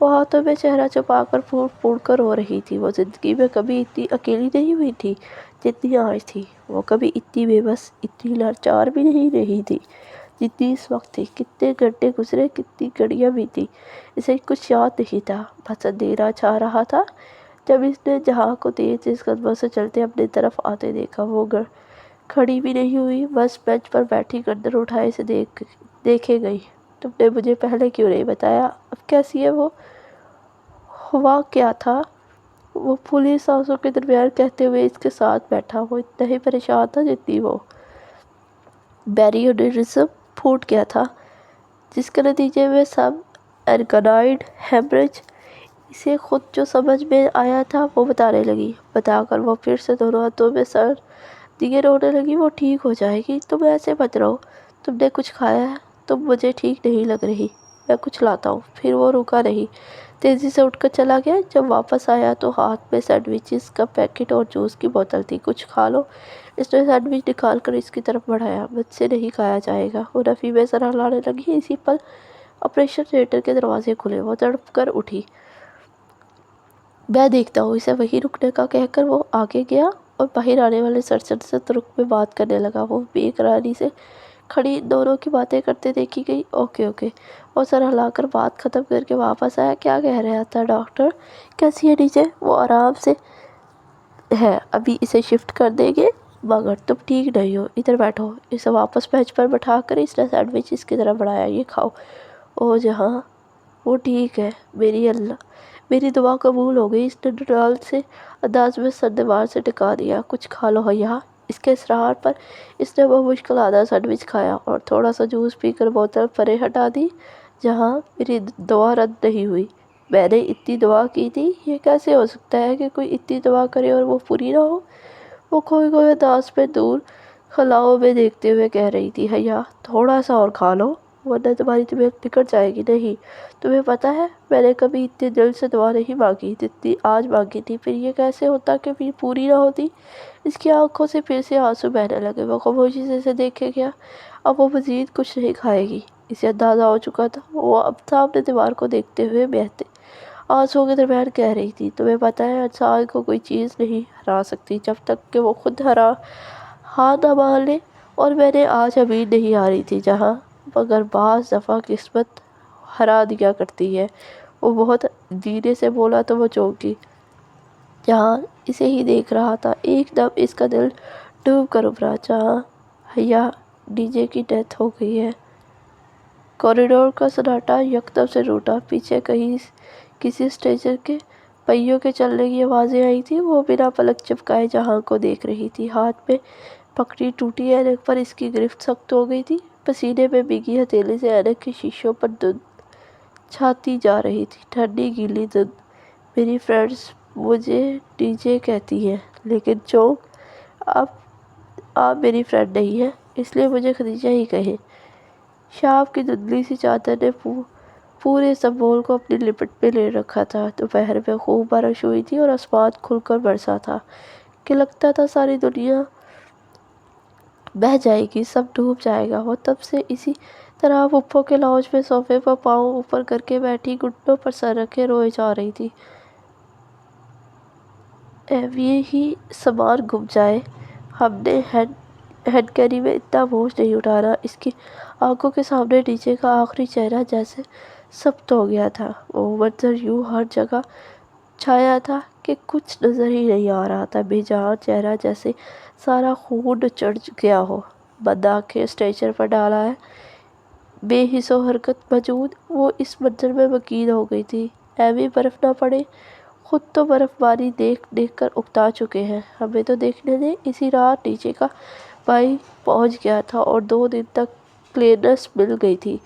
وہ ہاتھوں میں چہرہ چھپا کر پھوٹ پھوٹ کر رو رہی تھی۔ وہ زندگی میں کبھی اتنی اکیلی نہیں ہوئی تھی جتنی آج تھی۔ وہ کبھی اتنی بے بس، اتنی لاچار بھی نہیں رہی تھی جتنی اس وقت تھی۔ کتنے گھنٹے گزرے، کتنی گھڑیاں بیتی، اسے کچھ یاد نہیں تھا۔ بس اندھیرا چھا رہا تھا جب اس نے جہاں کو تیز تیز قدموں سے چلتے اپنی طرف آتے دیکھا۔ وہ کھڑی بھی نہیں ہوئی، بس بینچ پر بیٹھی گردن اٹھائے اسے دیکھے گئی۔ تم نے مجھے پہلے کیوں نہیں بتایا؟ اب کیسی ہے وہ؟ ہوا کیا تھا؟ وہ پھولی سانسوں کے درمیان کہتے ہوئے اس کے ساتھ بیٹھا۔ وہ اتنا ہی پریشان تھا جتنی وہ۔ بیری انیورزم پھوٹ گیا تھا، جس کے نتیجے میں سب ارکنائڈ ہیمریج۔ اسے خود جو سمجھ میں آیا تھا وہ بتانے لگی۔ بتا کر وہ پھر سے دونوں ہاتھوں میں سر دیے رونے لگی۔ وہ ٹھیک ہو جائے گی، تم ایسے مت رہو۔ تم نے کچھ کھایا ہے؟ تم مجھے ٹھیک نہیں لگ رہی، میں کچھ لاتا ہوں۔ پھر وہ رکا نہیں، تیزی سے اٹھ کر چلا گیا۔ جب واپس آیا تو ہاتھ میں سینڈوچز کا پیکٹ اور جوس کی بوتل تھی۔ کچھ کھا لو۔ اس نے سینڈوچ نکال کر اس کی طرف بڑھایا۔ مجھ سے نہیں کھایا جائے گا۔ وہ نفی میں سر ہلانے لگی۔ اسی پل آپریشن تھیٹر کے دروازے کھلے۔ وہ تڑپ کر اٹھی۔ میں دیکھتا ہوں اسے وہیں رکنے کا کہہ کر وہ آگے گیا اور باہر آنے والے سرجن سے ترک میں بات کرنے لگا۔ وہ بے قراری سے کھڑی ان دونوں کی باتیں کرتے دیکھی گئی۔ اوکے اوکے، وہ سر ہلا کر بات ختم کر کے واپس آیا۔ کیا کہہ رہا تھا ڈاکٹر؟ کیسی ہے نیچے؟ وہ آرام سے ہے، ابھی اسے شفٹ کر دیں گے، مگر تم ٹھیک نہیں ہو۔ ادھر بیٹھو۔ اسے واپس بینچ پر بٹھا کر اس نے سینڈوچ اس کی طرف بڑھایا۔ یہ کھاؤ۔ او جہاں، وہ ٹھیک ہے، میری دعا قبول ہو گئی۔ اس نے ڈٹال سے انداز میں سر دیوار سے ٹکا دیا۔ کچھ کھا لو حیا۔ اس کے اصرار پر اس نے بمشکل آدھا سینڈوچ کھایا اور تھوڑا سا جوس پی کر بوتل پرے ہٹا دی۔ جہاں، میری دعا رد نہیں ہوئی۔ میں نے اتنی دعا کی تھی، یہ کیسے ہو سکتا ہے کہ کوئی اتنی دعا کرے اور وہ پوری نہ ہو؟ وہ کھوئے ہوئے انداز میں دور خلاؤں میں دیکھتے ہوئے کہہ رہی تھی۔ حیا، تھوڑا سا اور کھا لو، ورنہ تمہاری طبیعت بگڑ جائے گی۔ نہیں، تمہیں پتہ ہے میں نے کبھی اتنے دل سے دعا نہیں مانگی جتنی آج مانگی تھی۔ پھر یہ کیسے ہوتا کہ یہ پوری نہ ہوتی؟ اس کی آنکھوں سے پھر سے آنسو بہنے لگے۔ وہ خاموشی سے اسے دیکھے گیا۔ اب وہ مزید کچھ نہیں کھائے گی، اسے اندازہ ہو چکا تھا۔ وہ اب سامنے دیوار کو دیکھتے ہوئے بہتے آنسوؤں کے درمیان کہہ رہی تھی۔ تمہیں پتہ ہے انسان کو کوئی چیز نہیں ہرا سکتی جب تک کہ وہ خود ہار نہ مان لے، اور میں نے آج امید نہیں ہاری تھی جہاں، مگر بعض دفعہ قسمت ہرا دیا کرتی ہے۔ وہ بہت دھیرے سے بولا تو وہ چونکی۔ جہاں اسے ہی دیکھ رہا تھا۔ ایک دم اس کا دل ڈوب کر ابھرا۔ جہاں، حیا، ڈی جے کی ڈیتھ ہو گئی ہے۔ کوریڈور کا سناٹا یکدم سے ٹوٹا۔ پیچھے کہیں کسی اسٹریچر کے پہیوں کے چلنے کی آوازیں آئی تھیں۔ وہ بنا پلک جھپکائے جہاں کو دیکھ رہی تھی۔ ہاتھ میں پکڑی ٹوٹی اینک پر اس کی گرفت سخت ہو گئی تھی۔ پسینے میں بھیگی ہتھیلی سے اینک کے شیشوں پر دھند چھاتی جا رہی تھی، ٹھنڈی گیلی دھند۔ میری فرینڈز مجھے ڈی جے کہتی ہیں، لیکن چونک آپ میری فرینڈ نہیں ہیں، اس لیے مجھے خدیجہ ہی کہیں۔ شام کی دھندلی سی چادر نے پورے استنبول کو اپنی لپٹ میں لے رکھا تھا۔ دوپہر میں خوب بارش ہوئی تھی اور آسمان کھل کر برسا تھا کہ لگتا تھا ساری دنیا بہہ جائے گی، سب ڈوب جائے گا۔ وہ تب سے اسی طرح پھپھو کے لاؤنج میں صوفے پر پاؤں اوپر کر کے بیٹھی، گھٹنوں پر سر رکھے روئے جا رہی تھی۔ یہ ہی سامان گم جائے، ہم نے ہینڈ کیری میں اتنا بوجھ نہیں اٹھانا۔ اس کی آنکھوں کے سامنے ڈی جے کا آخری چہرہ جیسے ثبت ہو گیا تھا۔ وہ منظر یوں ہر جگہ چھایا تھا کہ کچھ نظر ہی نہیں آ رہا تھا۔ بے جان چہرہ جیسے سارا خون چڑھ گیا ہو، بند آنکھیں اسٹریچر پر ڈالا ہے، بے حس و حرکت موجود۔ وہ اس منظر میں مکین ہو گئی تھی۔ ایویں برف نہ پڑے، خود تو برف باری دیکھ دیکھ کر اکتا چکے ہیں، ہمیں تو دیکھنے دیں۔ اسی رات نیچے کا بھائی پہنچ گیا تھا اور 2 دن تک کلیئرنس مل گئی تھی۔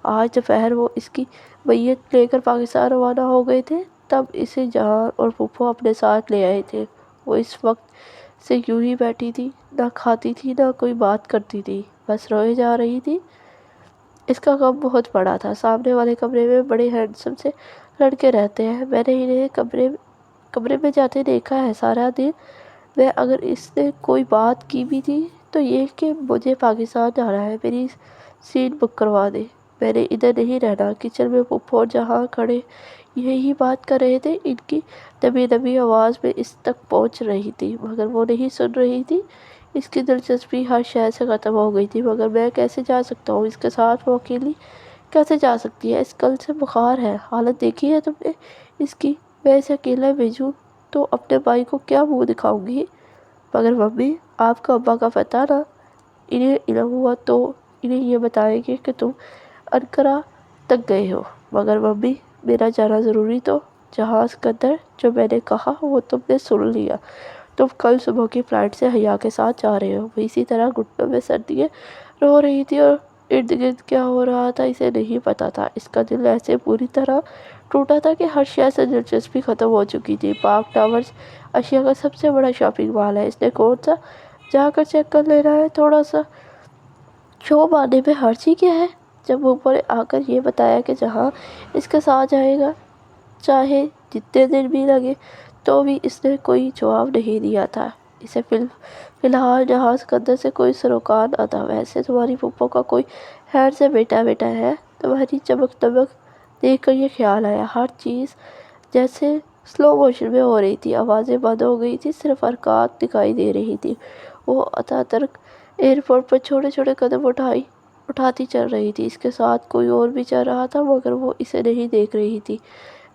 آج دوپہر وہ اس کی میت لے کر پاکستان روانہ ہو گئے تھے۔ تب اسے جہاں اور پھپھو اپنے ساتھ لے آئے تھے۔ وہ اس وقت سے یوں ہی بیٹھی تھی، نہ کھاتی تھی نہ کوئی بات کرتی تھی، بس روئے جا رہی تھی۔ اس کا غم بہت بڑا تھا۔ سامنے والے کمرے میں بڑے ہینڈسم سے لڑکے رہتے ہیں، میں نے انہیں کمرے میں جاتے دیکھا ہے سارا دن میں۔ اگر اس نے کوئی بات کی بھی تھی تو یہ کہ مجھے پاکستان جانا ہے، میری سیٹ بک کروا دے، میں نے ادھر نہیں رہنا۔ کچن میں پھپھو اور جہاں کھڑے یہی بات کر رہے تھے، ان کی دبی دبی آواز میں اس تک پہنچ رہی تھی، مگر وہ نہیں سن رہی تھی۔ اس کی دلچسپی ہر شے سے ختم ہو گئی تھی۔ مگر میں کیسے جا سکتا ہوں اس کے ساتھ؟ وہ اکیلی کیسے جا سکتی ہے؟ اس کل سے بخار ہے، حالت دیکھی ہے تم نے اس کی؟ میں اسے اکیلا بھیجوں تو اپنے بھائی کو کیا منہ دکھاؤں گی؟ مگر ممی، آپ کا ابا کا پتہ نا، انہیں علم ہوا تو انہیں یہ بتائیں گے کہ تم انقرہ تک گئے ہو۔ مگر ممی، میرا جانا ضروری تو جہاز قدر جو میں نے کہا وہ تم نے سن لیا۔ تم کل صبح کی فلائٹ سے حیا کے ساتھ جا رہے ہو۔ وہ اسی طرح گھٹنوں میں سر دیے رو رہی تھی اور ارد گرد کیا ہو رہا تھا اسے نہیں پتا تھا۔ اس کا دل ایسے بری طرح ٹوٹا تھا کہ ہر شے سے دلچسپی ختم ہو چکی تھی۔ پارک ٹاورز ایشیا کا سب سے بڑا شاپنگ مال ہے، اس نے کون سا جا کر چیک کر لینا ہے۔ تھوڑا سا شو مارنے میں حرج ہی کیا ہے؟ جب اوپر آ کر یہ بتایا کہ جہاں اس کے ساتھ جائے گا چاہے جتنے دن بھی لگے، تو بھی اس نے کوئی جواب نہیں دیا تھا۔ اسے فی الحال جہاز قدر سے کوئی سروکار نہ تھا۔ ویسے تمہاری پھپھو کا کوئی خیر سے بیٹا ہے؟ تمہاری چمک دمک دیکھ کر یہ خیال آیا۔ ہر چیز جیسے سلو موشن میں ہو رہی تھی، آوازیں بند ہو گئی تھی، صرف حرکات دکھائی دے رہی تھی۔ وہ اتاترک ایئرپورٹ پر چھوٹے چھوٹے قدم اٹھاتی چل رہی تھی۔ اس کے ساتھ کوئی اور بھی چل رہا تھا، مگر وہ اسے نہیں دیکھ رہی تھی۔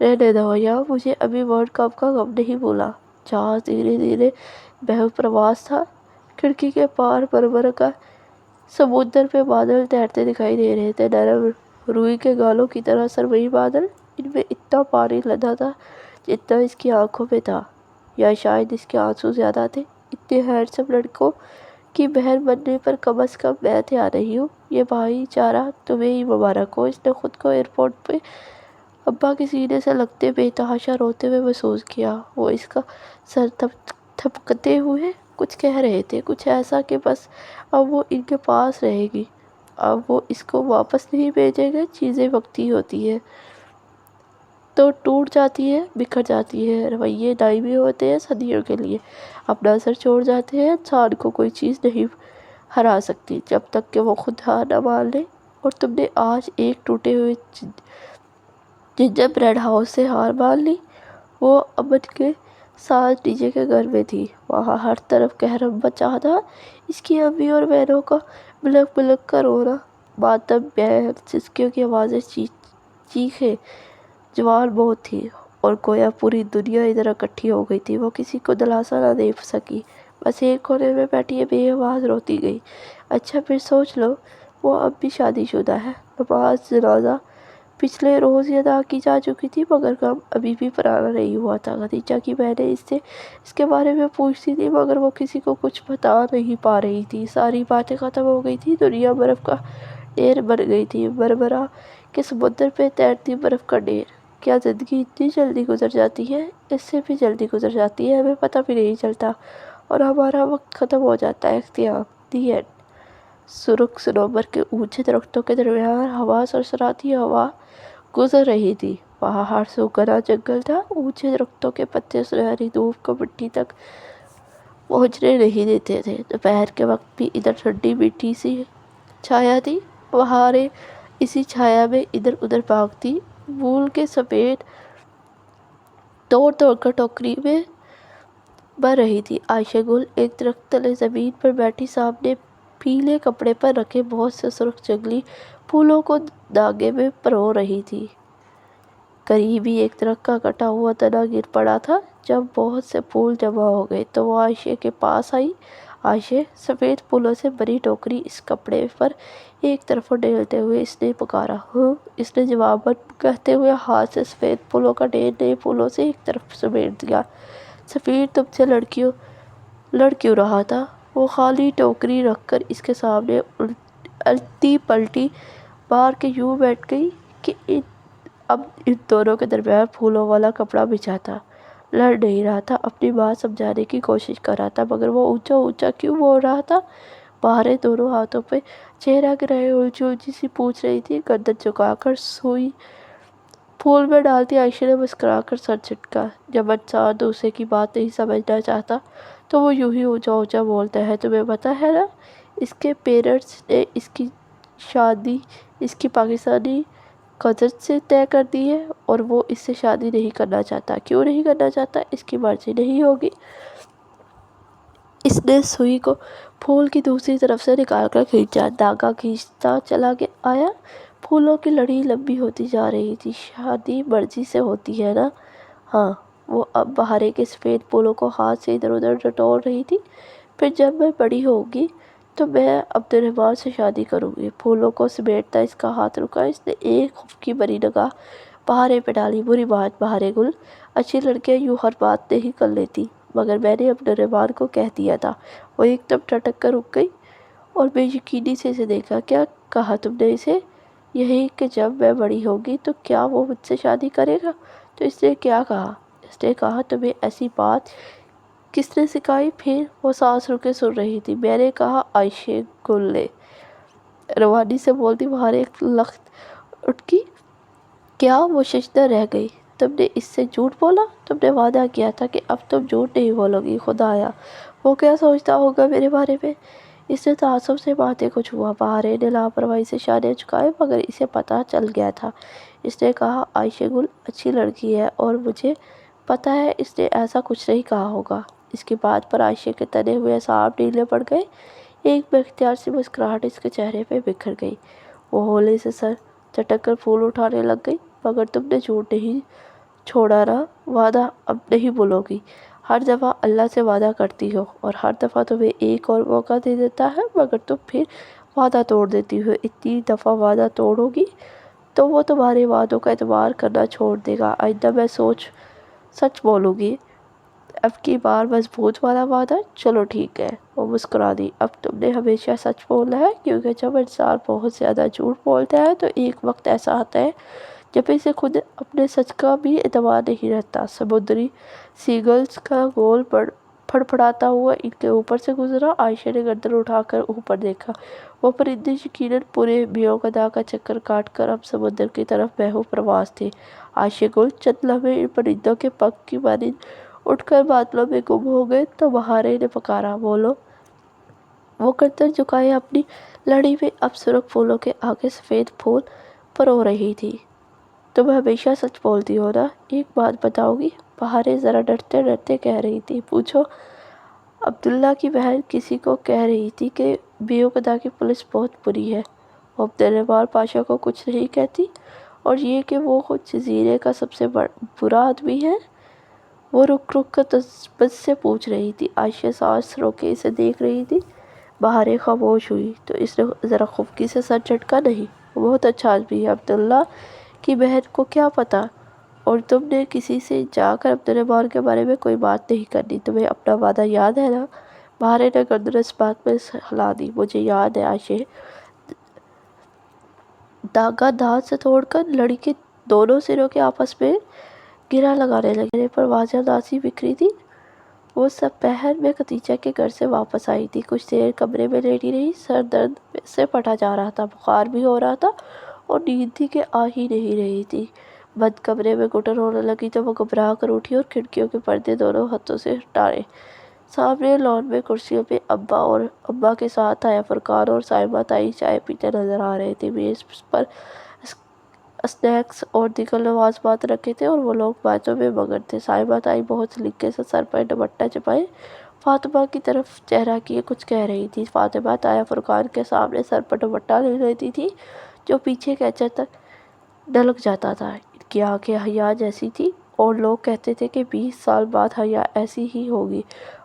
رہنے دو یا مجھے ابھی ورلڈ کپ کا غم نہیں بھولا۔ جہاز دھیرے دھیرے بحر پرواز تھا۔ کھڑکی کے پار مرمر کا سمندر پہ بادل تیرتے دکھائی دے رہے تھے، نرم روئی کے گالوں کی طرح سرمئی بادل۔ ان میں اتنا پانی لدا تھا جتنا اس کی آنکھوں میں تھا، یا شاید اس کے آنسو زیادہ تھے۔ اتنے ہینڈسم لڑکوں کی بہن بننے پر کم از کم میں تیار نہیں ہوں۔ یہ بھائی چارہ تمہیں ہی مبارک ہو۔ اس نے خود کو ایئرپورٹ پہ ابا کے سینے سے لگتے بے تحاشا روتے ہوئے محسوس کیا۔ وہ اس کا سر تھپکتے ہوئے کچھ کہہ رہے تھے، کچھ ایسا کہ بس اب وہ ان کے پاس رہے گی، اب وہ اس کو واپس نہیں بھیجیں گے۔ چیزیں وقتی ہوتی ہیں تو ٹوٹ جاتی ہیں، بکھر جاتی ہیں، رویے دائمی ہوتے ہیں صدیوں کے لیے۔ اپنا اثر چھوڑ جاتے ہیں۔ انسان کو کوئی چیز نہیں ہرا سکتی جب تک کہ وہ خود ہار نہ مان لے۔ اور تم نے آج ایک ٹوٹے ہوئے جنجر بریڈ ہاؤس سے ہار مان لی۔ وہ امن کے ساتھ ڈی جے کے گھر میں تھی۔ وہاں ہر طرف قہرم مچا تھا۔ اس کی امی اور بہنوں کا بلک بلک کر رونا، ماتم، بہن سسکیوں کی آوازیں، چیخیں جوان بہت تھی، اور گویا پوری دنیا ادھر اکٹھی ہو گئی تھی۔ وہ کسی کو دلاسا نہ دے سکی، بس ایک کونے میں بیٹھی بے آواز روتی گئی۔ اچھا پھر سوچ لو، وہ اب بھی شادی شدہ ہے۔ نماز جنازہ پچھلے روز ہی ادا کی جا چکی تھی، مگر غم ابھی بھی پرانا نہیں ہوا تھا۔ خدیجہ کی بہنیں اس سے اس کے بارے میں پوچھتی تھی، مگر وہ کسی کو کچھ بتا نہیں پا رہی تھی۔ ساری باتیں ختم ہو گئی تھی۔ دنیا برف کا ڈھیر بن گئی تھی، مرمرا کے سمندر پہ تیرتی برف کا ڈھیر۔ کیا زندگی اتنی جلدی گزر جاتی ہے؟ اس سے بھی جلدی گزر جاتی ہے، ہمیں پتہ بھی نہیں چلتا، اور ہمارا وقت ختم ہو جاتا ہے۔ اختتام، دی اینڈ۔ سرخ صنوبر کے اونچے درختوں کے درمیان ہوا سرسراتی ہوا گزر رہی تھی۔ وہاں ہر سو گھنا جنگل تھا۔ اونچے درختوں کے پتے سنہری دھوپ کو مٹی تک پہنچنے نہیں دیتے تھے۔ دوپہر کے وقت بھی ادھر ٹھنڈی میٹھی سی چھایا تھی۔ بہاریں اسی چھایا میں ادھر ادھر بھاگتی وول کے سمیت توڑ توڑ کر ٹوکری میں بھر رہی تھی۔ عائشہ گل ایک درخت تلے زمین پر بیٹھی سامنے پیلے کپڑے پر رکھے بہت سے سرخ جنگلی پھولوں کو دھاگے میں پرو رہی تھی۔ قریب ہی ایک درخت کا کٹا ہوا تنا گر پڑا تھا۔ جب بہت سے پھول جمع ہو گئے تو وہ عائشہ کے پاس آئی۔ عائشہ، سفید پھولوں سے بھری ٹوکری اس کپڑے پر ایک طرف ڈھیلتے ہوئے اس نے پکارا۔ ہاں، اس نے جواباً کہتے ہوئے ہاتھ سے سفید پھولوں کا ڈھیر نئے پھولوں سے ایک طرف سمیٹ دیا۔ سفیر تم سے لڑ کیوں رہا تھا؟ وہ خالی ٹوکری رکھ کر اس کے سامنے الٹی پلٹی مار کے یوں بیٹھ گئی کہ اب ان دونوں کے درمیان پھولوں والا کپڑا بچھا تھا۔ لڑ نہیں رہا تھا، اپنی بات سمجھانے کی کوشش کر رہا تھا، مگر وہ اونچا اونچا کیوں بول رہا تھا؟ بہاریں دونوں ہاتھوں پہ چہرہ گرائے الجھی الجھی سی پوچھ رہی تھی۔ گردن جھکا کر سوئی پھول میں ڈالتی عائشہ نے مسکرا کر سر جھٹکا۔ جب انسان دوسرے کی بات نہیں سمجھنا چاہتا تو وہ یوں ہی اونچا اونچا بولتا ہے۔ تمہیں پتہ ہے نا، اس کے پیرنٹس نے اس کی شادی اس کی پاکستانی قدرت سے طے کر دی ہے اور وہ اس سے شادی نہیں کرنا چاہتا۔ کیوں نہیں کرنا چاہتا؟ اس کی مرضی نہیں ہوگی۔ اس نے سوئی کو پھول کی دوسری طرف سے نکال کر کھینچا، دھاگا کھینچتا چلا آیا، پھولوں کی لڑی لمبی ہوتی جا رہی تھی۔ شادی مرضی سے ہوتی ہے نا؟ ہاں۔ وہ اب بہارے کے سفید پھولوں کو ہاتھ سے ادھر ادھر ٹٹول رہی تھی۔ پھر جب میں بڑی ہوگی تو میں عبد الرحمن سے شادی کروں گی۔ پھولوں کو سمیٹتا اس کا ہاتھ رکا۔ اس نے ایک خفکی بھری نگاہ بہارے پہ ڈالی۔ بری بات بہارے گل، اچھی لڑکیاں یوں ہر بات نہیں کر لیتی، مگر میں نے عبد الرحمن کو کہہ دیا تھا۔ وہ ایک دم ٹھٹک کر رک گئی اور بے یقینی سے اسے دیکھا۔ کیا کہا تم نے اسے؟ یہی کہ جب میں بڑی ہوگی تو کیا وہ مجھ سے شادی کرے گا؟ تو اس نے کیا کہا؟ اس نے کہا تمہیں ایسی بات کس نے سکھائی؟ پھر وہ سانس روکے سن رہی تھی۔ میں نے کہا عائشہ گل نے۔ روانی سے بولتی بہار ایک لخت اٹکی۔ کیا؟ وہ ششدر رہ گئی۔ تم نے اس سے جھوٹ بولا؟ تم نے وعدہ کیا تھا کہ اب تم جھوٹ نہیں بولو گی۔ خدایا وہ کیا سوچتا ہوگا میرے بارے میں؟ اس نے تعصب سے ماتھے کو چھوا۔ بہارے نے لاپرواہی سے شانے جھکائے، مگر اسے پتہ چل گیا تھا۔ اس نے کہا عائشہ گل اچھی لڑکی ہے اور مجھے پتہ ہے اس نے ایسا کچھ نہیں کہا ہوگا۔ اس کی بات پر عائشہ کے تنے ہوئے اعصاب ڈھیلے پڑ گئے۔ ایک بے اختیار سی مسکراہٹ اس کے چہرے پہ بکھر گئی۔ وہ ہولے سے سر چٹک کر پھول اٹھانے لگ گئی۔ مگر تم نے جھوٹ نہیں چھوڑا نا؟ وعدہ اب نہیں بھولو گی؟ ہر دفعہ اللہ سے وعدہ کرتی ہو اور ہر دفعہ تمہیں ایک اور موقع دے دیتا ہے، مگر تم پھر وعدہ توڑ دیتی ہو۔ اتنی دفعہ وعدہ توڑو گی تو وہ تمہارے وعدوں کا اعتبار کرنا چھوڑ دے گا۔ آئندہ میں سچ بولوں گی۔ اب کی بار مضبوط والا وعدہ؟ چلو ٹھیک ہے۔ وہ مسکرا دی۔ اب تم نے ہمیشہ سچ بولنا ہے، کیونکہ جب انسان بہت زیادہ جھوٹ بولتا ہے تو ایک وقت ایسا آتا ہے جب اسے خود اپنے سچ کا بھی اعتبار نہیں رہتا۔ سمندری سیگلز کا گول پھڑپڑاتا ہوا ان کے اوپر سے گزرا۔ عائشہ نے گردن اٹھا کر اوپر دیکھا۔ وہ پرندے یقیناً پورے بیوقدا کا چکر کاٹ کر اب سمندر کی طرف بحو پرواز تھے۔ عائشہ گل چند لمحے ان پرندوں کے پنکھ کی مانند اٹھ کر بادلوں میں گم ہو گئے تو بہارے نے پکارا بولو۔ وہ گردن جھکائے اپنی لڑی میں اب سرخ پھولوں کے آگے سفید پھول پرو رہی تھی۔ تم ہمیشہ سچ بولتی ہو نا؟ ایک بات بتاؤ گی؟ بہارے ذرا ڈرتے ڈرتے کہہ رہی تھی۔ پوچھو۔ عبداللہ کی بہن کسی کو کہہ رہی تھی کہ بیوقدا کی پولیس بہت بری ہے۔ وہ عبد الرحمن پاشا کو کچھ نہیں کہتی؟ اور یہ کہ وہ خود جزیرے کا سب سے برا آدمی ہے؟ وہ رک رک کر تذبذب سے پوچھ رہی تھی۔ عائشہ سانس روکے اسے دیکھ رہی تھی۔ بہارے خاموش ہوئی تو اس نے ذرا خفگی سے سر جھٹکا۔ نہیں، وہ بہت اچھا آدمی ہے۔ عبداللہ کی بہن کو کیا پتہ؟ اور تم نے کسی سے جا کر عبد الرحمن کے بارے میں کوئی بات نہیں کرنی۔ تمہیں اپنا وعدہ یاد ہے نا؟ بہارے نے گردن اس بات میں ہلا دی۔ مجھے یاد ہے۔ عائشہ دھاگا دھات سے توڑ کر لڑی کے دونوں سروں کے آپس میں گرہ لگانے لگی۔ چہرے پر واضح اداسی بکھری تھی۔ وہ دوپہر میں خدیجہ کے گھر سے واپس آئی تھی۔ کچھ دیر کمرے میں لیٹی رہی۔ سر درد سے پھٹا جا رہا تھا، بخار بھی ہو رہا تھا اور نیند تھی کہ آ ہی نہیں رہی تھی۔ بند کمرے میں گھٹن ہونے لگی تو وہ گھبرا کر اٹھی اور کھڑکیوں کے پردے دونوں ہاتھوں سے ہٹائے۔ سامنے لان میں کرسیوں پہ ابا اور اماں کے ساتھ آیا فرقان اور صائمہ تائی چائے پیتے نظر آ رہے تھے۔ میز پر اسنیکس اور دیگر لوازمات رکھے تھے اور وہ لوگ باتوں میں مگن تھے۔ صائمہ تائی بہت سلیقے سے سر پر دوپٹہ چپائے فاطمہ کی طرف چہرہ کیے کچھ کہہ رہی تھی۔ فاطمہ تایا فرقان کے سامنے سر پر دوپٹہ لے لیتی تھی جو پیچھے کینچے تک ڈھلک جاتا تھا۔ ان کی آنکھیں حیا جیسی تھیں اور لوگ کہتے تھے کہ 20 سال بعد حیا ایسی ہی ہوگی،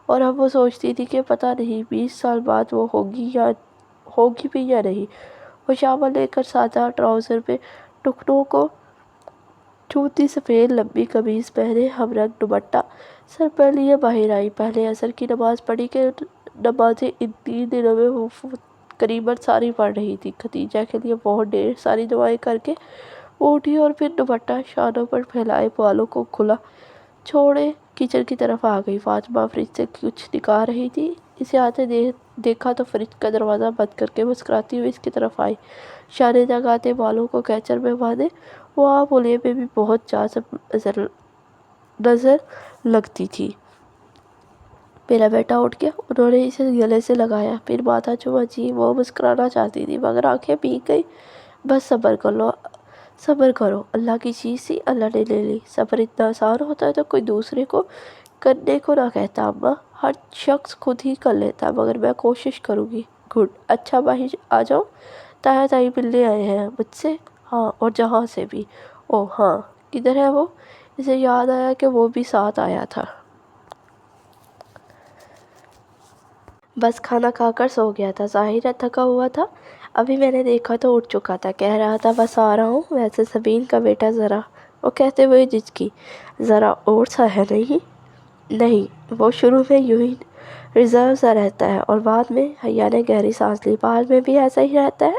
اور اب وہ سوچتی تھی کہ پتہ نہیں 20 سال بعد وہ ہوگی بھی یا نہیں۔ وہ شاول لے کر سادہ ٹراؤزر میں ٹکنوں کو چھوتی سفید لمبی قمیص پہنے ہم رنگ دوپٹہ سر پر لیے باہر آئی۔ پہلے عصر کی نماز پڑھی کہ نمازیں ان 3 دنوں میں وہ قریباً ساری پڑھ رہی تھی۔ خدیجہ کے لیے بہت ڈھیر ساری دعائیں کر کے وہ اٹھی اور پھر دوپٹہ شانوں پر پھیلائے بالوں کو کھلا چھوڑے کچن کی طرف آ گئی۔ فاطمہ فریج سے کچھ نکال رہی تھی۔ اسے آتے دیکھا تو فریج کا دروازہ بند کر کے مسکراتی ہوئی اس کی طرف آئی۔ شانے تک آتے بالوں کو کیچر میں باندھے وہ عام حلیے میں بھی بہت جاذب نظر لگتی تھی۔ میرا بیٹا اٹھ گیا۔ انہوں نے اسے گلے سے لگایا، پھر ماتھا چوما۔ جی، وہ مسکرانا چاہتی تھی مگر آنکھیں بھیگ گئیں۔ بس صبر کر لو، صبر کرو، اللہ کی چیز تھی، اللہ نے لے لی۔ صبر اتنا آسان ہوتا ہے تو کوئی دوسرے کو کرنے کو نہ کہتا اماں، ہر شخص خود ہی کر لیتا، مگر میں کوشش کروں گی۔ گڈ، اچھا بھائی آ جاؤ، تایا تائی ملنے آئے ہیں مجھ سے؟ ہاں، اور جہاں سے بھی۔ او ہاں، کدھر ہے وہ؟ اسے یاد آیا کہ وہ بھی ساتھ آیا تھا۔ بس کھانا کھا کر سو گیا تھا، ظاہر ہے تھکا ہوا تھا۔ ابھی میں نے دیکھا تو اٹھ چکا تھا، کہہ رہا تھا بس آ رہا ہوں۔ ویسے سبین کا بیٹا ذرا، وہ کہتے ہوئے جھجکی، ذرا اور سا ہے نہیں، وہ شروع میں یوں ہی ریزرو سا رہتا ہے اور بعد میں، حیا نے گہری سانس لی، بعد میں بھی ایسا ہی رہتا ہے؟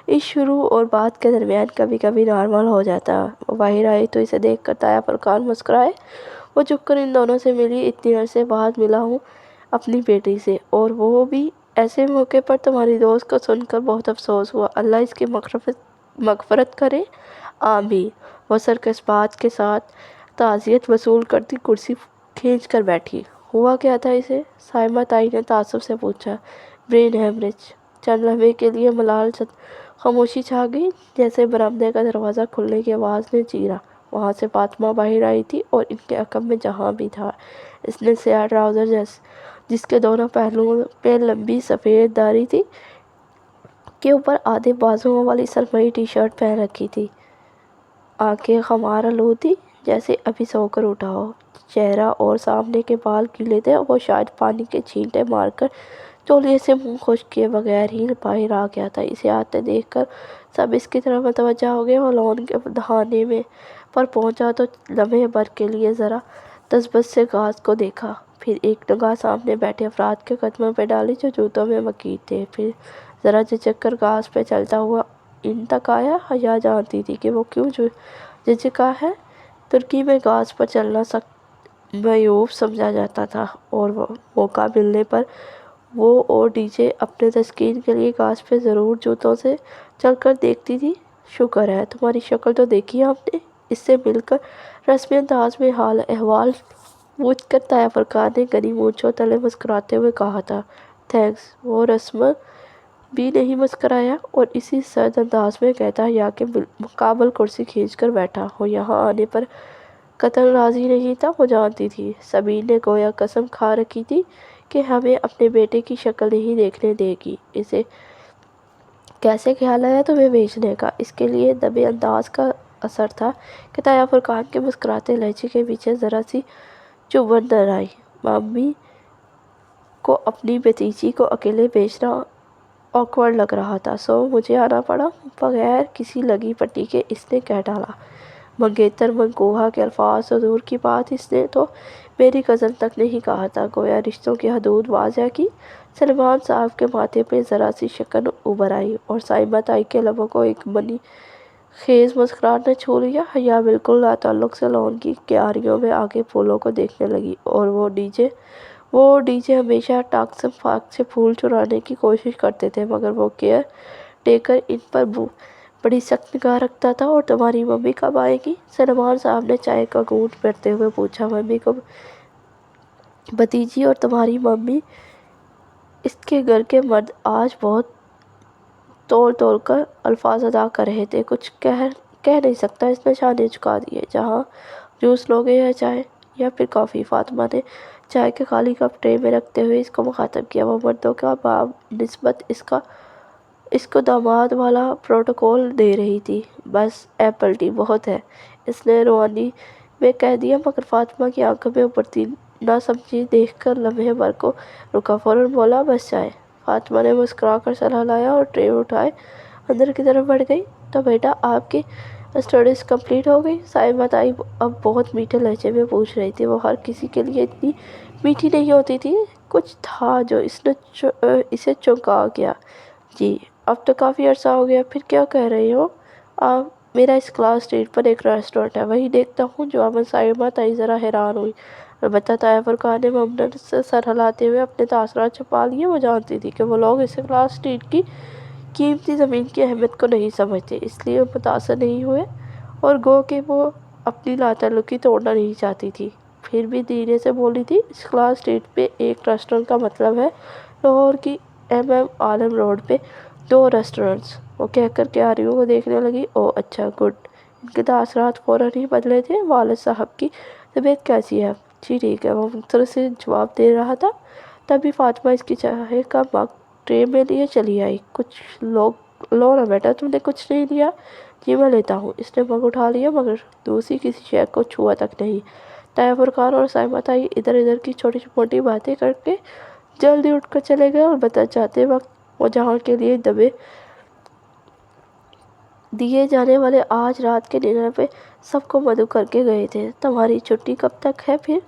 اس شروع اور بعد کے درمیان کبھی کبھی نارمل ہو جاتا ہے۔ وہ باہر آئی تو اسے دیکھ کر تایا فرقان مسکرائے۔ وہ جھک کر ان دونوں سے ملی، اتنی عرصے بعد ملا ہوں اپنی بیٹی سے، اور وہ بھی ایسے موقع پر۔ تمہاری دوست کو سن کر بہت افسوس ہوا، اللہ اس کی مغفرت کرے، آمین۔ وہ سرکش بات کے ساتھ تعزیت وصول کرتی کرسی کھینچ کر بیٹھی۔ ہوا کیا تھا اسے؟ سائمہ تائی نے تعصب سے پوچھا۔ Brain haemorrhage. چند لمحے کے لیے ملال خاموشی چھا گئی، جیسے برآمدے کا دروازہ کھلنے کی آواز نے چیرا۔ وہاں سے فاطمہ باہر آئی تھی، اور ان کے عقب میں جہاں بھی تھا۔ اس نے سیاہ ٹراؤزر جس کے دونوں پہلوؤں پہ لمبی سفید داڑھی تھی کے اوپر آدھے بازوؤں والی سرمئی ٹی شرٹ پہن رکھی تھی۔ آنکھیں خمار آلود تھی، جیسے ابھی سو کر اٹھا ہو۔ چہرہ اور سامنے کے بال گیلے تھے، وہ شاید پانی کے چھینٹے مار کر تولیے سے منہ خشک کیے بغیر ہی باہر آ گیا تھا۔ اسے آتے دیکھ کر سب اس کی طرف متوجہ ہو گئے۔ وہ لان کے دہانے پر پہنچا تو لمحے بھر کے لیے ذرا تذبذب سے گھاس کو دیکھا، پھر ایک نگاہ سامنے بیٹھے افراد کے قدموں پہ ڈالی جو جوتوں میں مکید تھے، پھر ذرا جھجک کر گھاس پہ چلتا ہوا ان تک آیا۔ حیا جانتی تھی کہ وہ کیوں جھجکا ہے۔ ترکی میں گھاس پر چلنا سخت معیوب سمجھا جاتا تھا، اور موقع ملنے پر وہ اور ڈی جے اپنے تسکین کے لیے گھاس پہ ضرور جوتوں سے چل کر دیکھتی تھی۔ شکر ہے، تمہاری شکل تو دیکھی ہم نے۔ اس سے مل کر رسمی انداز میں حال احوال پوچھ کر تایا فرقان نے گھنی مونچھوں تلے مسکراتے ہوئے کہا تھا، تھینکس۔ وہ رسم بھی نہیں مسکرایا، اور اسی سرد انداز میں کہتا حیا کے مقابل کرسی کھینچ کر بیٹھا۔ وہ یہاں آنے پر قطعاً راضی نہیں تھا۔ وہ جانتی تھی سبین نے گویا قسم کھا رکھی تھی کہ ہمیں اپنے بیٹے کی شکل نہیں دیکھنے دے گی۔ اسے کیسے خیال آیا تمہیں بھیجنے کا؟ اس کے لیے دبے انداز کا اثر تھا کہ تایا فرقان کے مسکراتے لہجے کے پیچھے ذرا سی چبھن نظر آئی۔ مامی کو اپنی بھتیجی کو اکیلے بھیجنا آکورڈ لگ رہا تھا، سو مجھے آنا پڑا، بغیر کسی لگی پٹی کے اس نے کہہ ڈالا۔ منگیتر منگوہا کے الفاظ، تو دور کی بات اس نے تو میری کزن تک نہیں کہا تھا، گویا رشتوں کی حدود واضح کی۔ سلیمان صاحب کے ماتھے پہ ذرا سی شکن ابھر آئی، اور سائمہ تائی کے لبوں کو ایک منی خیز مسکراہٹ نے چھو لیا۔ حیا بالکل لاتعلق سے لان کی کیاریوں میں آگے پھولوں کو دیکھنے لگی، اور وہ ڈی جے ہمیشہ ٹاکسم فاق سے پھول چرانے کی کوشش کرتے تھے، مگر وہ کیئر ٹیکر ان پر بڑی سخت نگاہ رکھتا تھا۔ اور تمہاری ممی کب آئے گی؟ سلیمان صاحب نے چائے کا گھونٹ بھرتے ہوئے پوچھا۔ ممی کو بھتیجی اور تمہاری ممی، اس کے گھر کے مرد آج بہت توڑ کر الفاظ ادا کر رہے تھے۔ کچھ کہہ نہیں سکتا، اس نے شانے جھکا دیے۔ جہاں جوس لوگے یا چائے، یا پھر کافی؟ فاطمہ نے چائے کے خالی کپ ٹرے میں رکھتے ہوئے اس کو مخاطب کیا۔ وہ مردوں کا باب نسبت اس کو داماد والا پروٹوکول دے رہی تھی۔ بس ایپل ٹی بہت ہے، اس نے روانی میں کہہ دیا، مگر فاطمہ کی آنکھوں میں ابھرتی ناسمجھی دیکھ کر لمحے بھر کو رکا، فوراً بولا، بس چائے۔ فاطمہ نے مسکرا کر سر ہلایا اور ٹرے اٹھائے اندر کی طرف بڑھ گئی۔ تو بیٹا آپ کی اسٹڈیز کمپلیٹ ہو گئی؟ سائمہ تائی اب بہت میٹھے لہجے میں پوچھ رہی تھی۔ وہ ہر کسی کے لیے اتنی میٹھی نہیں ہوتی تھی۔ کچھ تھا جو اسے چونکا گیا۔ جی، اب تو کافی عرصہ ہو گیا۔ پھر کیا کہہ رہے ہو آپ؟ میرا اس کلاس اسٹریٹ پر ایک ریسٹورنٹ ہے، وہی دیکھتا ہوں۔ جواباً سائمہ تائی ذرا حیران ہوئی، البتہ تایا فرقان نے ممنون سے سر ہلاتے ہوئے اپنے تاثرات چھپا لیے۔ وہ جانتی تھی کہ وہ لوگ اس کلاس اسٹریٹ کی قیمتی زمین کی اہمیت کو نہیں سمجھتے، اس لیے متاثر نہیں ہوئے، اور گو کہ وہ اپنی لاتعلقی توڑنا نہیں چاہتی تھی، پھر بھی دھیرے سے بولی تھی، اس کلاس اسٹریٹ پہ ایک ریسٹورنٹ کا مطلب ہے لاہور کی ایم عالم روڈ پہ 2 ریسٹورنٹس۔ وہ کہہ کر کیاریوں کو دیکھنے لگی۔ اوہ اچھا، گڈ۔ ان کے تاثرات فوراً ہی بدلے تھے۔ والد صاحب کی طبیعت کیسی ہے؟ جی ٹھیک ہے، وہ مختصر سے جواب دے رہا تھا، تبھی فاطمہ اس کی چائے کا مگ ٹرے میں لیے چلی آئی۔ کچھ لو نا بیٹا، تم نے کچھ نہیں لیا؟ جی میں لیتا ہوں۔ اس نے مگ اٹھا لیا مگر دوسری کسی شے کو چھوا تک نہیں۔ طاہر فرقان اور سائمہ تائی ادھر ادھر کی چھوٹی موٹی باتیں کر کے جلدی اٹھ کر چلے گئے، اور بتا جاتے وقت وہ جہاں کے لیے دیے جانے والے آج رات کے ڈنر پہ سب کو مدعو کر کے گئے تھے۔ تمہاری چھٹی کب تک ہے پھر؟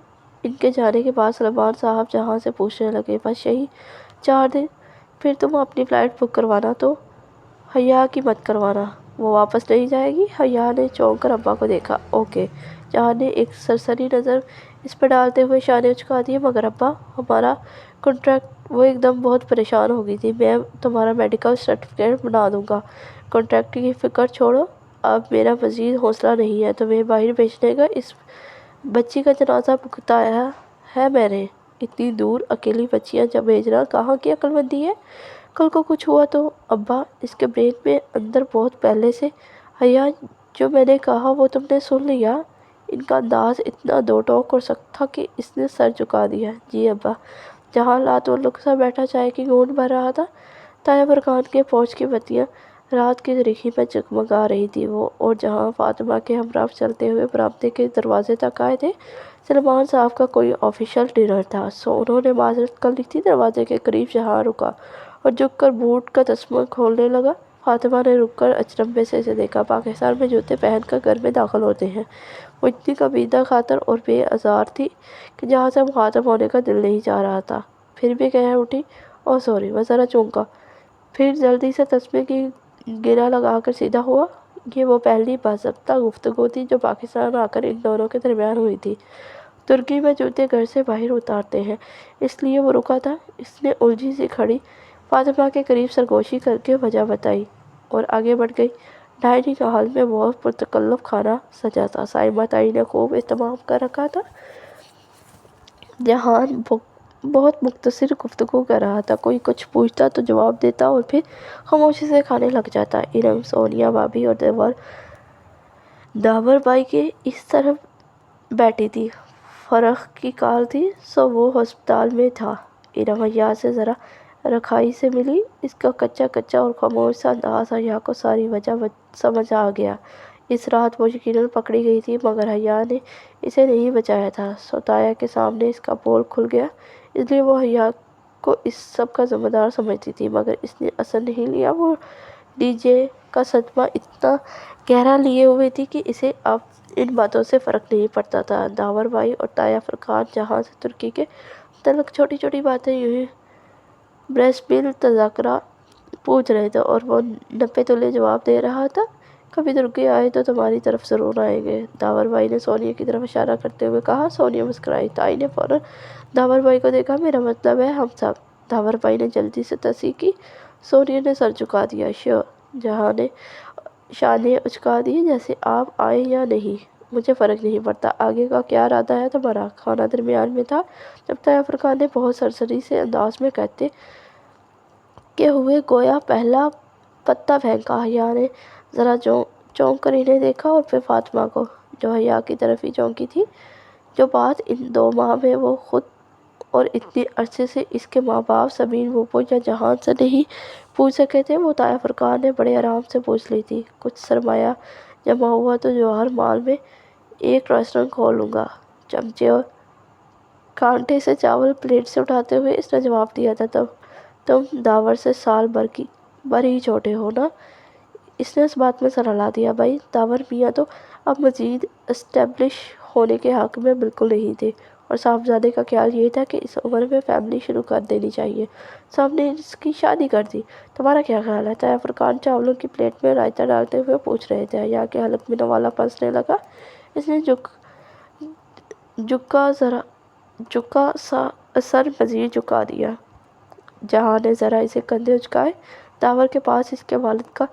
ان کے جانے کے بعد سلمان صاحب جہاں سے پوچھنے لگے۔ بس یہی 4 دن۔ پھر تم اپنی فلائٹ بک کروانا تو حیا کی مت کروانا، وہ واپس نہیں جائے گی۔ حیا نے چونک کر ابا کو دیکھا۔ اوکے۔ جہان نے ایک سرسری نظر اس پر ڈالتے ہوئے شانے اچکا دیے۔ مگر ابا، ہمارا کنٹریکٹ، وہ ایک دم بہت پریشان ہو گئی تھی۔ میں تمہارا میڈیکل سرٹیفکیٹ بنا دوں گا۔ کنٹریکٹ کی فکر چھوڑو، اب میرا مزید حوصلہ نہیں ہے تمہیں باہر بھیجنے کا۔ اس بچی کا جنازہ بھگتایا ہے میں نے، اتنی دور اکیلی بچیاں بھیجنا کہاں کی عقل مندی ہے؟ کل کو کچھ ہوا تو؟ ابا، اس کے برین میں اندر بہت پہلے سے حیا، جو میں نے کہا وہ تم نے سن لیا؟ ان کا انداز اتنا دو ٹوک اور سخت تھا کہ اس نے سر جھکا دیا۔ جی ابا۔ جہاں لاتعلق سا بیٹھا چائے کی گھونٹ بھر رہا تھا۔ طاہر فرقان کے فوج کی بتیاں رات کی تاریکی میں جگمگا رہی تھی۔ وہ اور جہاں فاطمہ کے ہمراہ چلتے ہوئے برآمدے کے دروازے تک آئے تھے۔ سلمان صاحب کا کوئی آفیشل ڈنر تھا، سو انہوں نے معذرت کر لی تھی۔ دروازے کے قریب جہاں رکا اور جھک کر بوٹ کا تسمہ کھولنے لگا۔ فاطمہ نے رک کر اچنبھے سے اسے دیکھا۔ پاکستان میں جوتے پہن کر گھر میں داخل ہوتے ہیں۔ وہ اتنی کبیدہ خاطر اور بے آزار تھی کہ جہاں سے مخاطب ہونے کا دل نہیں چاہ رہا تھا۔ پھر بھی کہہ اٹھی، اوہ سوری، وہ ذرا چونکا، پھر جلدی سے تسمے کی گرہ لگا کر سیدھا ہوا۔ یہ وہ پہلی باضابطہ گفتگو تھی جو پاکستان آ کر ان دونوں کے درمیان ہوئی تھی۔ ترکی میں جوتے گھر سے باہر اتارتے ہیں، اس لیے وہ رکا تھا۔ اس نے الجھی سی کھڑی فاطمہ کے قریب سرگوشی کر کے وجہ بتائی اور آگے بڑھ گئی۔ ڈائننگ ہال میں بہت پرتکلف کھانا سجا تھا، سائمہ تائی نے خوب اہتمام کر رکھا تھا۔ جہان بہت مختصر گفتگو کر رہا تھا، کوئی کچھ پوچھتا تو جواب دیتا اور پھر خاموشی سے کھانے لگ جاتا۔ ارم، سونیا بھابھی اور داور بائی کے اس طرف بیٹھی تھی۔ فرخ کی کال تھی، سو وہ ہسپتال میں تھا۔ ارم حیا سے ذرا رکھائی سے ملی۔ اس کا کچا اور خاموش سا انداز حیا کو ساری وجہ سمجھ آ گیا۔ اس رات وہ یقیناً پکڑی گئی تھی، مگر حیا نے اسے نہیں بچایا تھا، سو تایا کے سامنے اس کا پول کھل گیا۔ اس لیے وہ حیا کو اس سب کا ذمہ دار سمجھتی تھی، مگر اس نے اثر نہیں لیا۔ وہ ڈی جے کا صدمہ اتنا گہرا لیے ہوئے تھی کہ اسے اب ان باتوں سے فرق نہیں پڑتا تھا۔ داور بھائی اور طاہر فرقان جہاں سے ترکی کے متعلق چھوٹی چھوٹی باتیں یوں ہی برسبیل تذکرہ پوچھ رہے تھے اور وہ 90 تولے جواب دے رہا تھا۔ کبھی ترکی آئے تو تمہاری طرف ضرور آئیں گے، داور بھائی نے سونیا کی طرف اشارہ کرتے ہوئے کہا۔ سونیا مسکرائی۔ تائی نے فوراً داور بھائی کو دیکھا۔ میرا مطلب ہے ہم سب۔ داور بھائی نے جلدی سے تصحیح کی۔ سونیا نے سر جھکا دیا۔ شیور۔ جہاں نے شانے اچکا دیے۔ جیسے آپ آئیں یا نہیں مجھے فرق نہیں پڑتا۔ آگے کا کیا ارادہ ہے تمہارا؟ کھانا درمیان میں تھا جب طاہر فرقان نے بہت سرسری سے انداز میں کہتے کہ ہوئے گویا پہلا پتا پھینکا۔ حیا نے ذرا چونک کر انہیں دیکھا اور پھر فاطمہ کو، جو حیا کی طرف ہی چونکی تھی۔ جو بات ان 2 ماہ میں وہ خود اور اتنے عرصے سے اس کے ماں باپ سمیر پھوپھو یا جہان سے نہیں پوچھ سکے تھے، وہ طاہر فرقان نے بڑے آرام سے پوچھ لی تھی۔ کچھ سرمایہ جمع ہوا تو جواہر مال میں ایک ریسٹورانٹ کھول لوں گا۔ چمچے اور کانٹے سے چاول پلیٹ سے اٹھاتے ہوئے اس نے جواب دیا تھا۔ تم داور سے سال بھر ہی چھوٹے ہو نا؟ اس نے اس بات میں سر ہلا دیا۔ بھائی، داور میاں تو اب مزید اسٹیبلش ہونے کے حق میں بالکل نہیں تھے، اور صاحبزادے کا خیال یہ تھا کہ اس عمر میں فیملی شروع کر دینی چاہیے، سو ہم نے اس کی شادی کر دی۔ تمہارا کیا خیال ہے؟ طاہر فرقان چاولوں کی پلیٹ میں رائتہ ڈالتے ہوئے پوچھ رہے تھے۔ حیا کے حلق میں نوالا پنسنے لگا۔ اس نے جھکا سا سر مزید جھکا دیا۔ جہاں نے ذرا اسے کندھے اچکائے۔ داور کے پاس اس کے والد کا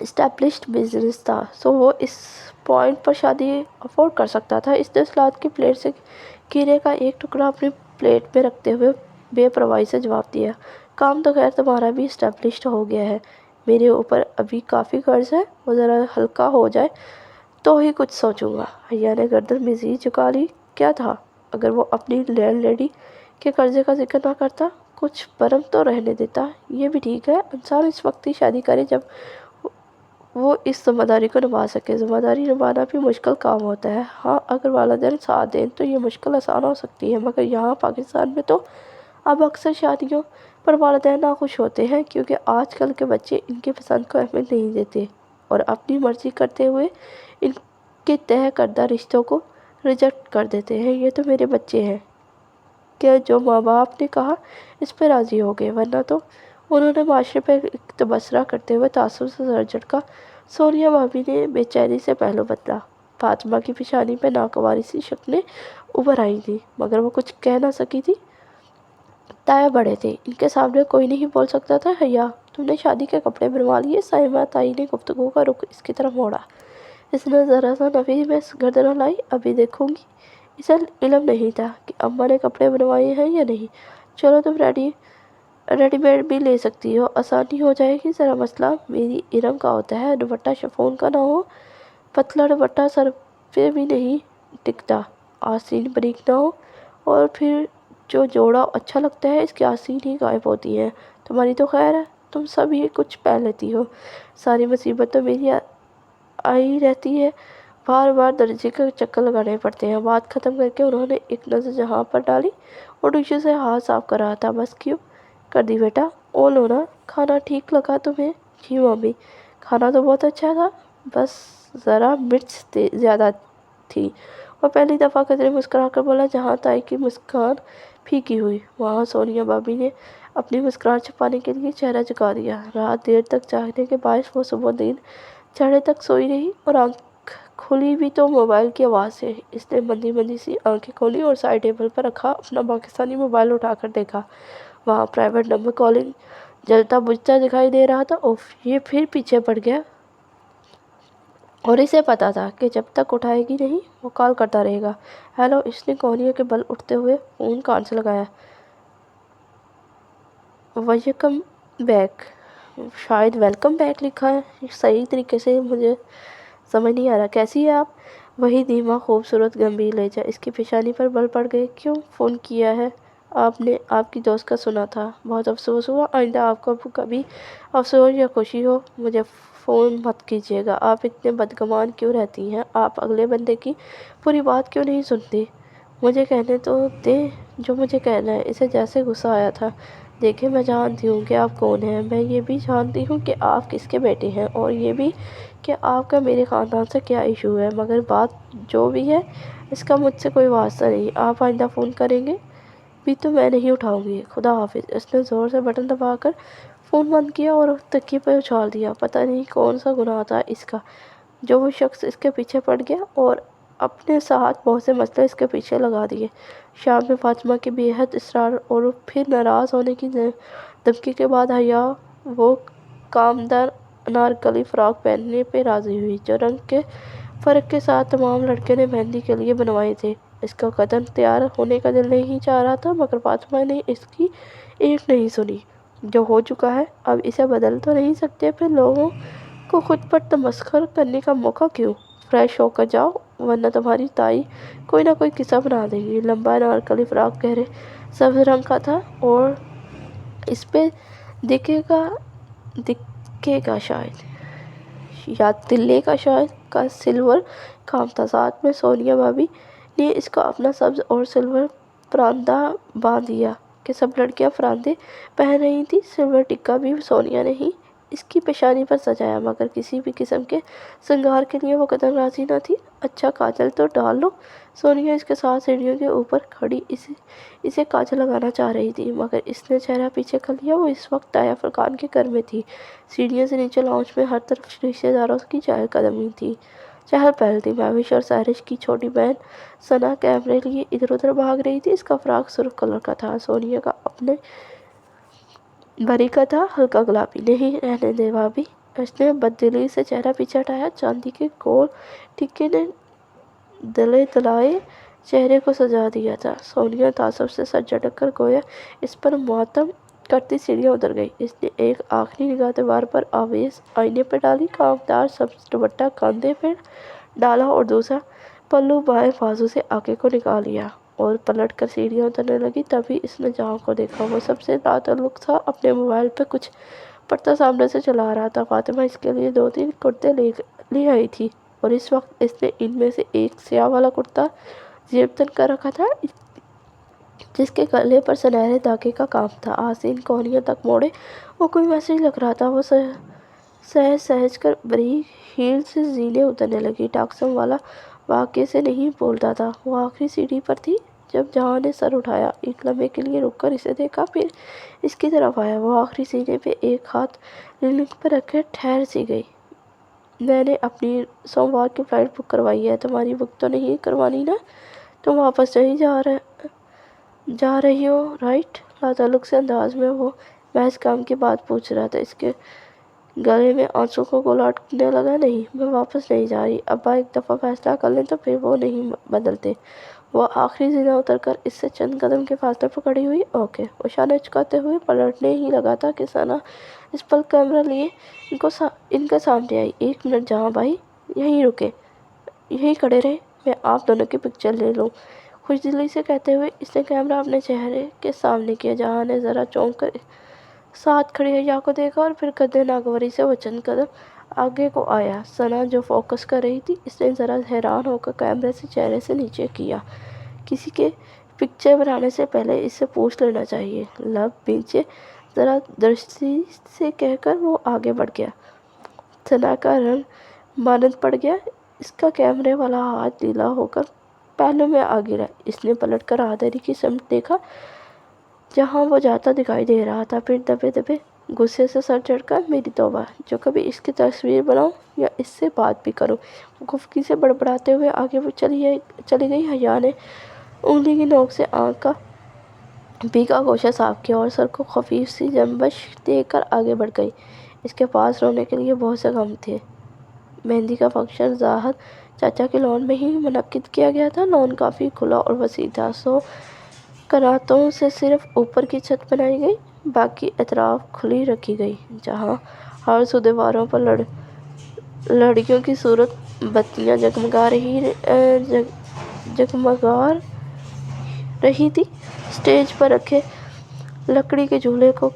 اسٹیبلشڈ بزنس تھا، سو وہ اس پوائنٹ پر شادی افورڈ کر سکتا تھا۔ اس نے سلاد کی پلیٹ سے کھیرے کا ایک ٹکڑا اپنی پلیٹ میں رکھتے ہوئے بے پرواہی سے جواب دیا۔ کام تو خیر تمہارا بھی اسٹیبلشڈ ہو گیا ہے، میرے اوپر ابھی کافی قرض ہے، وہ ذرا ہلکا ہو جائے تو ہی کچھ سوچوں گا۔ حیا نے گردن مزید جھکا لی۔ کیا تھا؟ اگر وہ اپنی لینڈ لیڈی کے قرضے کا ذکر نہ کرتا، کچھ برم تو رہنے دیتا۔ یہ بھی ٹھیک ہے، انسان اس وقت ہی شادی کرے جب وہ اس ذمہ داری کو نبھا سکے۔ ذمہ داری نبھانا بھی مشکل کام ہوتا ہے۔ ہاں، اگر والدین ساتھ دیں تو یہ مشکل آسان ہو سکتی ہے، مگر یہاں پاکستان میں تو اب اکثر شادیوں پر والدین ناخوش ہوتے ہیں کیونکہ آج کل کے بچے ان کی پسند کو اہمیت نہیں دیتے اور اپنی مرضی کرتے ہوئے ان کے طے کردہ رشتوں کو ریجیکٹ کر دیتے ہیں۔ یہ تو میرے بچے ہیں کہ جو ماں باپ نے کہا اس پہ راضی ہو گئے، ورنہ تو انہوں نے معاشرے پر ایک تبصرہ کرتے ہوئے تعصب سے سر جھٹکا۔ سونیا بھابی نے بے چینی سے پہلو بدلا۔ فاطمہ کی پیشانی پہ ناگواری سی شکلیں ابھر آئی تھیں، مگر وہ کچھ کہہ نہ سکی تھی۔ تایا بڑے تھے، ان کے سامنے کوئی نہیں بول سکتا تھا۔ حیا، تم نے شادی کے کپڑے بنوا لیے؟ سائمہ تائی نے گفتگو کا رخ اس کی طرف موڑا۔ اس نے ذرا سا نفی میں گردن ہلائی۔ ابھی دیکھوں گی۔ اسے علم نہیں تھا کہ اماں نے کپڑے بنوائے ہیں یا نہیں۔ چلو تم ریڈی میڈ بھی لے سکتی ہو، آسانی ہو جائے گی۔ ذرا مسئلہ میری ارم کا ہوتا ہے، دوپٹہ شفون کا نہ ہو، پتلا دوپٹہ سر پہ بھی نہیں ٹکتا، آستین باریک نہ ہو، اور پھر جو جوڑا اچھا لگتا ہے اس کی آستین ہی غائب ہوتی ہے۔ تمہاری تو خیر ہے، تم سب ہی کچھ پہن لیتی ہو، ساری مصیبت تو میری آئی رہتی ہے، بار بار درجے کے چکر لگانے پڑتے ہیں۔ بات ختم کر کے انہوں نے ایک نظر جہاں پر ڈالی اور ٹیشو سے ہاتھ صاف کر رہا تھا۔ بس کیوں کر دی بیٹا؟ او لو نا، کھانا ٹھیک لگا تمہیں؟ جی مامی، کھانا تو بہت اچھا تھا، بس ذرا مرچ زیادہ تھی۔ وہ پہلی دفعہ قدرے مسکرا کر بولا۔ جہاں تائی کی مسکان پھیکی ہوئی، وہاں سونیا بھابی نے اپنی مسکراہٹ چھپانے کے لیے چہرہ جھکا دیا۔ رات دیر تک جاگنے کے باعث وہ صبح دن چڑھنے تک سوئی رہی اور آنکھ کھلی بھی تو موبائل کی آواز سے۔ اس نے مندی مندی سی آنکھیں کھولی اور سائڈ ٹیبل پر رکھا اپنا پاکستانی موبائل اٹھا کر دیکھا۔ وہاں پرائیویٹ نمبر کالنگ جلتا بجھتا دکھائی دے رہا تھا۔ اوف، یہ پھر پیچھے پڑ گیا اور اسے پتا تھا کہ جب تک اٹھائے گی نہیں وہ کال کرتا رہے گا۔ ہیلو، اس نے کوہنیوں کے بل اٹھتے ہوئے فون کان سے لگایا۔ ویلکم بیک، شاید ویلکم بیک لکھا ہے صحیح طریقے سے، مجھے سمجھ نہیں آ رہا۔ کیسی ہے آپ؟ وہی دھیما خوبصورت گمبھیر لہجہ۔ اس کی پیشانی پر بل پڑ گئے۔ کیوں فون کیا ہے؟ آپ نے آپ کی دوست کا سنا تھا، بہت افسوس ہوا۔ آئندہ آپ کو کبھی افسوس یا خوشی ہو مجھے فون مت کیجیے گا۔ آپ اتنے بدگمان کیوں رہتی ہیں؟ آپ اگلے بندے کی پوری بات کیوں نہیں سنتی؟ مجھے کہنے تو دیں جو مجھے کہنا ہے۔ اسے جیسے غصہ آیا تھا۔ دیکھیں، میں جانتی ہوں کہ آپ کون ہیں، میں یہ بھی جانتی ہوں کہ آپ کس کے بیٹے ہیں، اور یہ بھی کہ آپ کا میرے خاندان سے کیا ایشو ہے، مگر بات جو بھی ہے اس کا مجھ سے کوئی واسطہ نہیں۔ آپ آئندہ فون کریں گے بھی تو میں نہیں اٹھاؤں گی۔ خدا حافظ۔ اس نے زور سے بٹن دبا کر فون بند کیا اور تکیے پر اچھال دیا۔ پتہ نہیں کون سا گناہ تھا اس کا جو وہ شخص اس کے پیچھے پڑ گیا اور اپنے ساتھ بہت سے مسئلے اس کے پیچھے لگا دیے۔ شام میں فاطمہ کے بے حد اصرار اور پھر ناراض ہونے کی دھمکی کے بعد حیا وہ کامدار انارکلی فراک پہننے پہ راضی ہوئی جو رنگ کے فرق کے ساتھ تمام لڑکے نے مہندی کے لیے بنوائے تھے۔ اس کا قطعاً تیار ہونے کا دل نہیں چاہ رہا تھا، مگر فاطمہ نے اس کی ایک نہیں سنی۔ جو ہو چکا ہے اب اسے بدل تو نہیں سکتے، پھر لوگوں کو خود پر تمسخر کرنے کا موقع کیوں؟ فریش ہو کر جاؤ ورنہ تمہاری تائی کوئی نہ کوئی قصہ بنا دے گی۔ لمبا انارکلی فراک گہرے سبز رنگ کا تھا اور اس پہ دکھے گا شاید یا تلے کا شاید کا سلور کام تھا۔ ساتھ میں سونیا بھابی نے اس کو اپنا سبز اور سلور پراندہ باندھ دیا کہ سب لڑکیاں پراندے پہن رہی تھیں۔ سلور ٹکا بھی سونیا نے ہی اس کی پیشانی پر سجایا، مگر کسی بھی قسم کے سنگار کے لیے وہ قطعاً راضی نہ تھی۔ اچھا کاجل تو ڈال لو۔ سونیا اس کے ساتھ سیڑھیوں کے اوپر کھڑی اسے کاجل لگانا چاہ رہی تھی، مگر اس نے چہرہ پیچھے کر لیا۔ وہ اس وقت تایا فرقان کے گھر میں تھی۔ سیڑھیوں سے نیچے لاؤنج میں ہر طرف رشتے داروں کی چہل قدمی تھی، چہل پہل تھی۔ مہوش اور سحرش کی چھوٹی بہن ثنا کیمرے لیے ادھر ادھر بھاگ رہی تھی۔ اس کا فراق سرخ کلر کا تھا، سونیا کا اپنے بھری کا تھا ہلکا گلابی۔ نہیں، رہنے دے بھابی۔ اس نے بددلی سے چہرہ پیچھے ہٹایا۔ چاندی کے گول ٹکے نے دلے دلائے چہرے کو سجا دیا تھا۔ سونیا تعصب سے سر جھٹک کر گویا اس پر ماتم کرتی سیڑھیاں اتر گئی۔ اس نے ایک آخری نگاہ دیوار پر آویز آئینے پہ ڈالی، کاغذدار سبز دوپٹہ کاندھے پہ ڈالا اور دوسرا پلو بائیں بازو سے آگے کو نکال لیا اور پلٹ کر سیڑھیاں اترنے لگی۔ تبھی اس نے جہاں کو دیکھا۔ وہ سب سے لاتعلق تھا، اپنے موبائل پہ کچھ پڑھتا سامنے سے چلا رہا تھا۔ فاطمہ اس کے لیے 2-3 کرتے لے آئی تھی اور اس وقت اس نے ان میں سے ایک سیاہ والا کرتا زیب تن کر رکھا تھا جس کے گلے پر سنہرے دھاگے کا کام تھا۔ آستین کوہنیوں تک موڑے وہ کوئی میسج لکھ رہا تھا۔ وہ سہج سہج کر بریک ہیل سے زینے اترنے لگی۔ ٹاکسم والا واقعے سے نہیں بولتا تھا۔ وہ آخری سیڑھی پر تھی جب جہاں نے سر اٹھایا، ایک لمحے کے لیے رک کر اسے دیکھا، پھر اس کی طرف آیا۔ وہ آخری سینے پہ ایک ہاتھ ریلنگ پر رکھے ٹھہر سی گئی۔ میں نے اپنی سوموار کی فلائٹ بک کروائی ہے، تمہاری بک تو نہیں کروانی نا؟ تم واپس نہیں جا رہی ہو رائٹ؟ لاتعلق سے انداز میں وہ محض کام کی بات پوچھ رہا تھا۔ اس کے گلے میں آنسو کا گولا اٹکنے لگا۔ نہیں، میں واپس نہیں جا رہی۔ ابا ایک دفعہ فیصلہ کر لیں تو پھر وہ نہیں بدلتے۔ وہ آخری زینہ اتر کر اس سے چند قدم کے فاصلے پر کھڑی ہوئی۔ اوکے۔ وہ شانے چکاتے ہوئے پلٹنے ہی لگا تھا کہ ثنا اس پل کیمرہ لیے ان کے سامنے آئی۔ 1 منٹ جہاں بھائی، یہیں رکیں، یہیں کھڑے رہیں، میں آپ دونوں کی پکچر لے لوں، خوش دلی سے کہتے ہوئے اس نے کیمرہ اپنے چہرے کے سامنے کیا۔ جہاں نے ذرا چونک کر ساتھ کھڑی حیا کو دیکھا اور پھر قدِ ناگواری سے وہ چند قدم آگے کو آیا۔ ثنا جو فوکس کر رہی تھی، اس نے ذرا حیران ہو کر کیمرے سے چہرے سے نیچے کیا۔ کسی کے پکچر بنانے سے پہلے اس سے پوچھ لینا چاہیے۔ لب بھینچے ذرا درستی سے کہہ کر وہ آگے بڑھ گیا۔ ثنا کا رنگ مانند پڑ گیا۔ اس کا کیمرے والا ہاتھ ڈھیلا ہو کر پہلو میں آ گرا۔ اس نے پلٹ کر راہداری کی سمت دیکھا جہاں وہ جاتا دکھائی دے رہا تھا، پھر دبے دبے غصے سے سر جھٹکا۔ میری توبہ، جو کبھی اس کی تصویر بناؤں یا اس سے بات بھی کروں۔ وہ خفگی سے بڑبڑاتے ہوئے آگے چلی گئی۔ حیا نے انگلی کی نوک سے آنکھ کا بھیگا گوشہ صاف کیا اور سر کو خفیف سی جنبش دے کر آگے بڑھ گئی۔ اس کے پاس رونے کے لیے بہت سے غم تھے۔ مہندی کا فنکشن زاہد چاچا کے لان میں ہی منعقد کیا گیا تھا۔ لان کافی کھلا اور وسیع تھا۔ 100 کناتوں سے صرف اوپر کی چھت بنائی گئی، باقی اطراف کھلی رکھی گئی، جہاں ہر سو دیواروں پر لڑکیوں کی صورت بتیاں جگمگا رہی تھی۔ اسٹیج پر رکھے لکڑی کے جھولے کو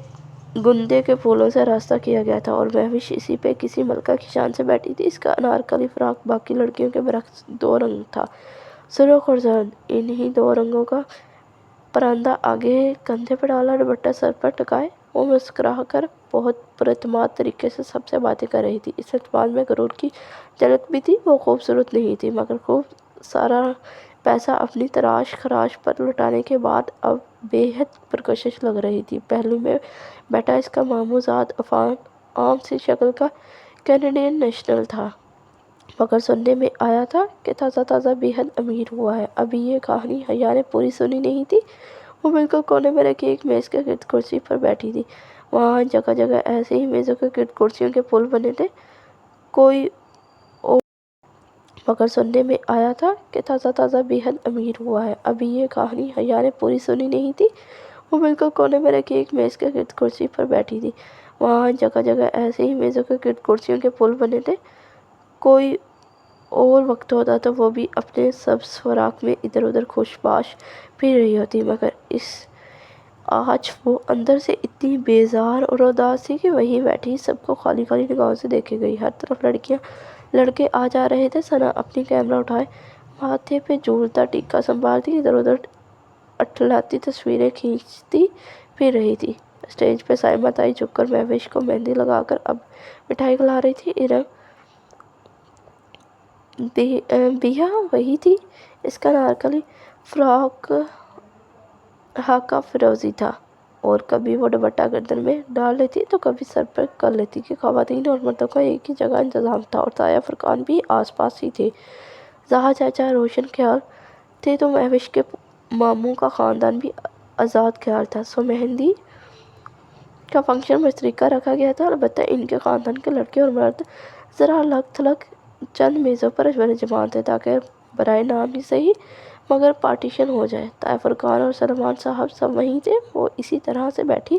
گندے کے پھولوں سے آراستہ کیا گیا تھا اور مہوش اسی پہ کسی ملکہ کی شان سے بیٹھی تھی۔ اس کا انارکلی فراق باقی لڑکیوں کے برعکس 2 رنگ تھا، سرخ اور زرد۔ انہی 2 رنگوں کا پراندہ آگے کندھے پہ ڈالا، دوپٹہ سر پر ٹکائے، وہ مسکرا کر بہت پراعتماد طریقے سے سب سے باتیں کر رہی تھی۔ اس اعتماد میں غرور کی جھلک بھی تھی۔ وہ خوبصورت نہیں تھی، مگر خوب سارا پیسہ اپنی تراش خراش پر لٹانے کے بعد اب بے حد پرکشش لگ رہی تھی۔ پہلو میں بیٹھا اس کا ماموں زاد عام سی شکل کا کینیڈین نیشنل تھا، مگر سننے میں آیا تھا کہ تازہ بے حد امیر ہوا ہے۔ ابھی یہ کہانی حیا نے پوری سنی نہیں تھی۔ وہ بالکل کونے میں رکھی ایک میز کے گرد کرسی پر بیٹھی تھی۔ وہاں جگہ جگہ ایسے ہی میزوں کے گرد کرسیوں کے پل بنے تھے، کوئی اور مگر سننے میں آیا تھا کہ تازہ بے حد امیر ہوا ہے۔ ابھی یہ کہانی حیا نے پوری سنی نہیں تھی۔ وہ بالکل کونے میں رکھی ایک میز کے گرد کرسی پر بیٹھی تھی۔ وہاں جگہ جگہ ایسے ہی میزوں کے گرد کرسیوں کے پل بنے تھے، کوئی اور وقت ہوتا تو وہ بھی اپنے سبز فراق میں ادھر ادھر خوش باش پھر رہی ہوتی، مگر آج وہ اندر سے اتنی بیزار اور اداس تھی کہ وہیں بیٹھی سب کو خالی نگاہوں سے دیکھے گئی۔ ہر طرف لڑکیاں لڑکے آ جا رہے تھے۔ ثنا اپنی کیمرہ اٹھائے ماتھے پہ جھولتا ٹیکا سنبھالتی ادھر ادھر اٹھلاتی تصویریں کھینچتی پھر رہی تھی۔ اسٹیج پہ سائمہ تائی جھک کر مہوش کو مہندی لگا کر اب مٹھائی کھلا رہی تھی۔ ارم بیہ وہی تھی۔ اس کا انارکلی فراق حقہ فروزی تھا اور کبھی وہ دوپٹہ گردن میں ڈال لیتی تو کبھی سر پر کر لیتی کہ خواتین اور مردوں کا ایک ہی جگہ انتظام تھا اور سایہ فرقان بھی آس پاس ہی تھے۔ زاہد چاچا روشن خیال تھے تو مہوش کے ماموں کا خاندان بھی آزاد خیال تھا۔ سو مہندی کا فنکشن مشترکہ رکھا گیا تھا، البتہ ان کے خاندان کے لڑکے اور مرد ذرا الگ تھلگ چند میزوں پر جمع تھے تاکہ برائے نام ہی سہی مگر پارٹیشن ہو جائے۔ طاہر فرقان اور سلمان صاحب سب وہیں تھے۔ وہ اسی طرح سے بیٹھی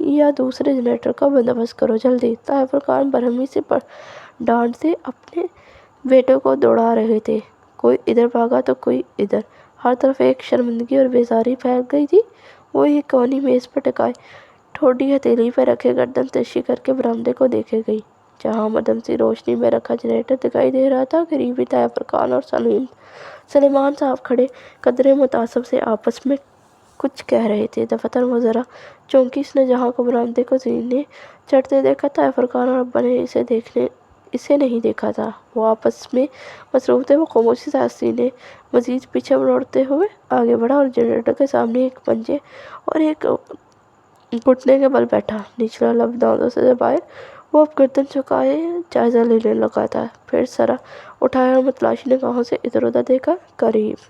یا دوسرے جنریٹر کا بندوبست کرو جلدی۔ طائفر خان برہمی سے ڈانٹتے اپنے بیٹے کو دوڑا رہے تھے، کوئی ادھر بھاگا تو کوئی ادھر، ہر طرف ایک شرمندگی اور بیزاری پھیل گئی تھی۔ وہ ایک کونی میز پر ٹکائے ٹھوڈی ہتھیلی پر رکھے گردن ترچھی کر کے برآمدے کو دیکھے گئی، جہاں مدھم سی روشنی میں رکھا جنریٹر دکھائی دے رہا تھا۔ قریبی طائفر خان اور سلیمان صاحب کھڑے قدرے متعصب سے آپس میں کچھ کہہ رہے تھے۔ دفتر وہ ذرا چونکی، اس نے جہاں کو برآمدے کو سینے چڑھتے دیکھا، طائفر خان اور ابا نے اسے نہیں دیکھا تھا۔ وہ آپس میں مصروف تھے۔ وہ خاموشی سے سینے مزید پیچھے موڑتے ہوئے آگے بڑھا اور جنریٹر کے سامنے ایک پنجے اور ایک گھٹنے کے بل بیٹھا، نچلا لب دانتوں سے دبائے۔ وہ اب گردن جھکائے جائزہ لینے لگا تھا، پھر سر اٹھایا اور متلاشی نگاہوں سے ادھر ادھر دیکھا۔ قریب